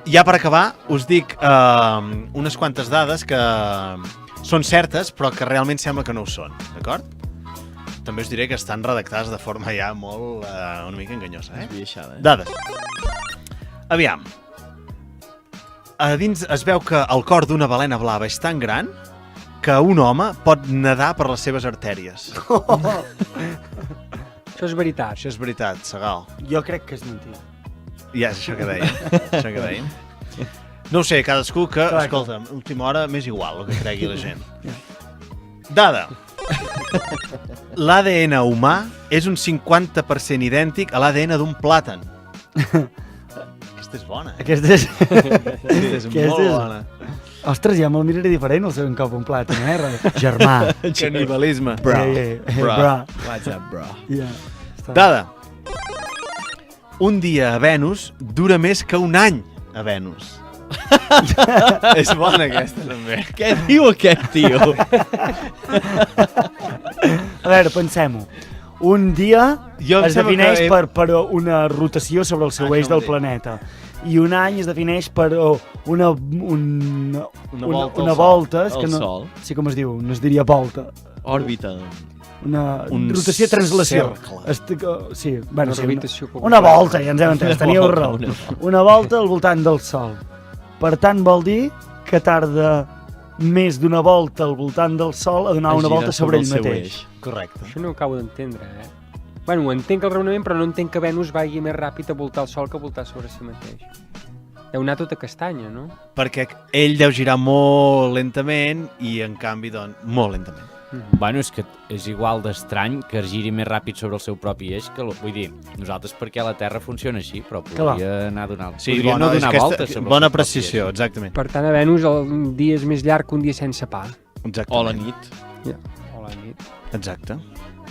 Ja per acabar, us dic unes quantes dades que són certes, però que realment sembla que no ho són, d'acord? També us diré que estan redactades de forma ja molt una mica enganyosa, Esbiaixada, Dades. Aviam. A dins es veu que el cor d'una balena blava és tan gran que un home pot nedar per les seves artèries. Això és veritat. Això és veritat, Segal. Jo crec que és mentida. Ja és això que dèiem. Això que dèiem. No ho sé, cadascú que, escolta, última hora m'és igual el que cregui la gent. Dada. L'ADN humà és un 50% idèntic a l'ADN d'un plàtan. Aquesta és bona, Aquesta és... Aquesta és molt bona. Ostres, ja me'l miraré diferent el segon cop un plat, Germà. Canibalisme. Bro. What's up, bro? Yeah. Dada. Un dia a Venus dura més que un any a Venus. És bona aquesta, també. Què diu aquest tio? A veure, pensem-ho. Un dia es defineix per una rotació sobre el seu eix del planeta. I un any es defineix per una volta. És que no, Sol. sí, com es diu? No es diria volta. Òrbita. Una Un rotació i translació. cercle. Sí, bueno, sí, Orbitació una volta, ja ens hem entès, teníeu raó. Una volta al voltant del Sol. Per tant, vol dir que tarda més d'una volta al voltant del Sol a donar una volta sobre ell mateix. Correcte. Això no ho acabo d'entendre, Bueno, ho entenc el raonament, però no entenc que Venus vagi més ràpid a voltar el Sol que a voltar sobre si mateix. Deu anar tota castanya, no? Perquè ell deu girar molt lentament i, en canvi, doncs, molt lentament. Bueno, és que és igual d'estrany que es giri més ràpid sobre el seu propi eix que... Vull dir, nosaltres perquè la Terra funciona així, però podria anar a donar... Sí, podria no donar voltes sobre bona el seu propi precisió, eix. exactament. Per tant, a Venus el dia és més llarg que un dia sense pa. Exactament. O la nit. O la nit. Exacte.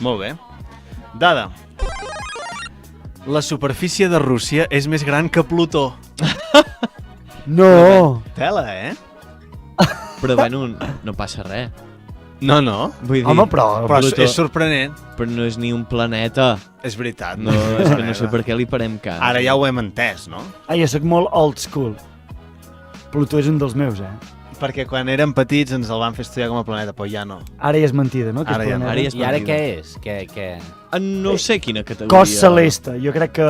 Molt bé. Dada. La superfície de Rússia és més gran que Plutó. No! Tela, Però bueno, no passa res. No, no. Vull dir, Home, però Però és sorprenent. però no és ni un planeta. És veritat. No, és que no sé per què li parem cas. Ara ja ho hem entès, no? jo soc molt old school. Plutó és un dels meus, Perquè quan érem petits ens el van fer estudiar com a planeta, però ja no. Ara ja és mentida, no? Que Ara és ja no. planeta. Ara ja és I ara mentida. què és? Què? No sé quina categoria. Cos celeste. Jo crec que...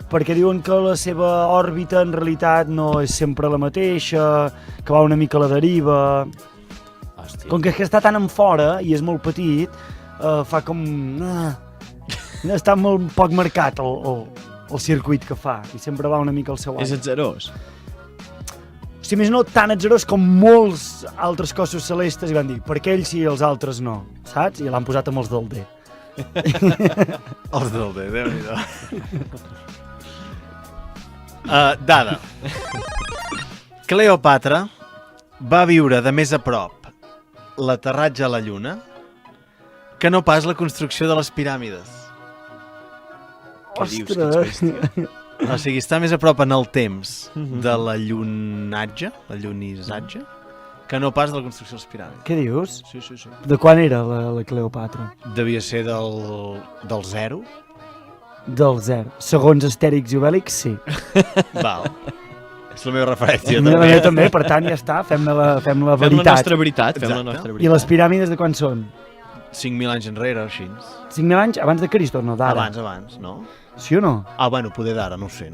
Perquè diuen que la seva òrbita en realitat no és sempre la mateixa, que va una mica a la deriva... Hòstia. Com que està tan en fora i és molt petit, fa com... està molt poc marcat el circuit que fa i sempre va una mica al seu És aire. atzerós. Si més no, tan atzerós com molts altres cossos celestes i van dir, per què ells sí i els altres no, saps? I l'han posat amb els del D. Els del D, Déu-n'hi-do. Dada. Cleòpatra va viure de més a prop l'aterratge a la Lluna que no pas la construcció de les piràmides. Què dius, que ets bèstia? O sigui, està més a prop en el temps de la llunatge, la llunissatge, que no pas de la construcció de les piràmides. Què dius? Sí, sí, sí. De quan era la Cleòpatra? Devia ser del 0. Del 0. Segons Astèrix i Obèlix, sí. Val. És la meva referència, La també. meva també, per tant, ja està, fem la Fem la veritat. nostra veritat. Fem la Exacte. nostra I veritat. les piràmides de quan són? 5.000 anys enrere, així. 5.000 anys abans de Crist o no? D'ara? Abans, no? Sí o no? Ah, bueno, poder d'ara, no ho sé.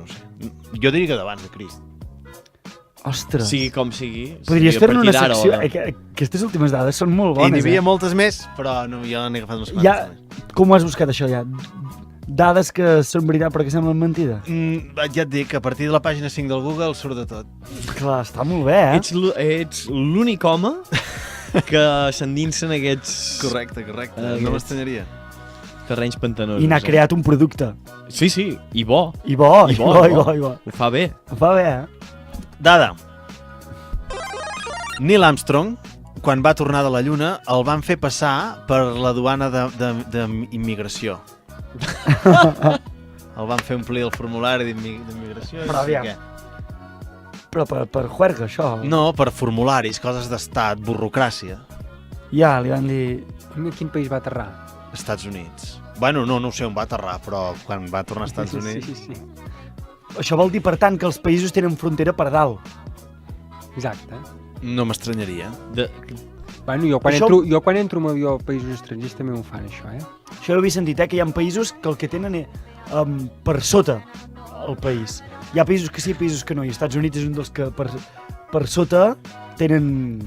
Jo diria que d'abans de Crist. Ostres. Sigui com sigui. Podries sigui a fer-ne una partir d'ara o secció. de- Aquestes últimes dades són molt I n'hi bones, havia moltes més, però no, jo n'he agafat unes quantes. Ja, com ho has buscat, això, ja? Dades que són veritat però que semblen mentida? Ja et dic que a partir de la pàgina 5 del Google surt de tot. Clar, està molt bé, Ets l'únic home que s'endinsa en aquests Correcte. No m'estranyaria. terrenys pantanosos. I n'ha creat un producte. Sí, sí, i bo. I bo, I i bo, bo, i i bo. bo, i bo. Ho fa bé. Em fa bé, Dada. Neil Armstrong, quan va tornar de la Lluna, el van fer passar per la duana d'immigració. El van fer omplir el formulari d'immigració. Però aviam. Però per juerga, això. No, per formularis, coses d'estat, burocràcia. Ja, li van dir... A quin país va aterrar? Estats Units. Bueno, no ho sé on va aterrar, però quan va tornar als Estats Units... Sí. Això vol dir, per tant, que els països tenen frontera per dalt. Exacte. No m'estranyaria. Bueno, jo quan entro amb avió a països estrangers també m'ho fan, això, Això ho havia sentit, que hi ha països que el que tenen per sota el país. Hi ha països que sí, països que no, i els Estats Units és un dels que per sota tenen...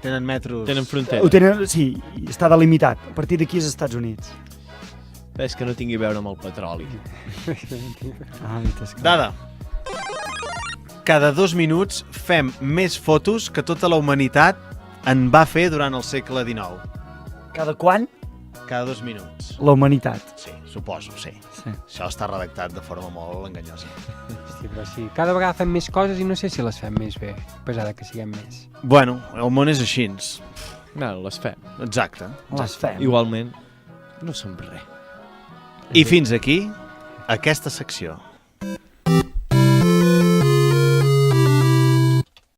Tenen metros... Tenen frontera. Sí, està delimitat. A partir d'aquí és Estats Units. És que no tingui a veure amb el petroli. Dada. Cada 2 minuts fem més fotos que tota la humanitat en va fer durant el segle XIX. Cada quan? Cada 2 minuts. La humanitat. Sí, suposo, sí. Sí. Això està redactat de forma molt enganyosa. Hosti, però sí, cada vegada fem més coses i no sé si les fem més bé, a pesar de que siguem més. Bueno, el món és així. No, les fem. Exacte. Les fem. Igualment, no som res. I fins aquí aquesta secció.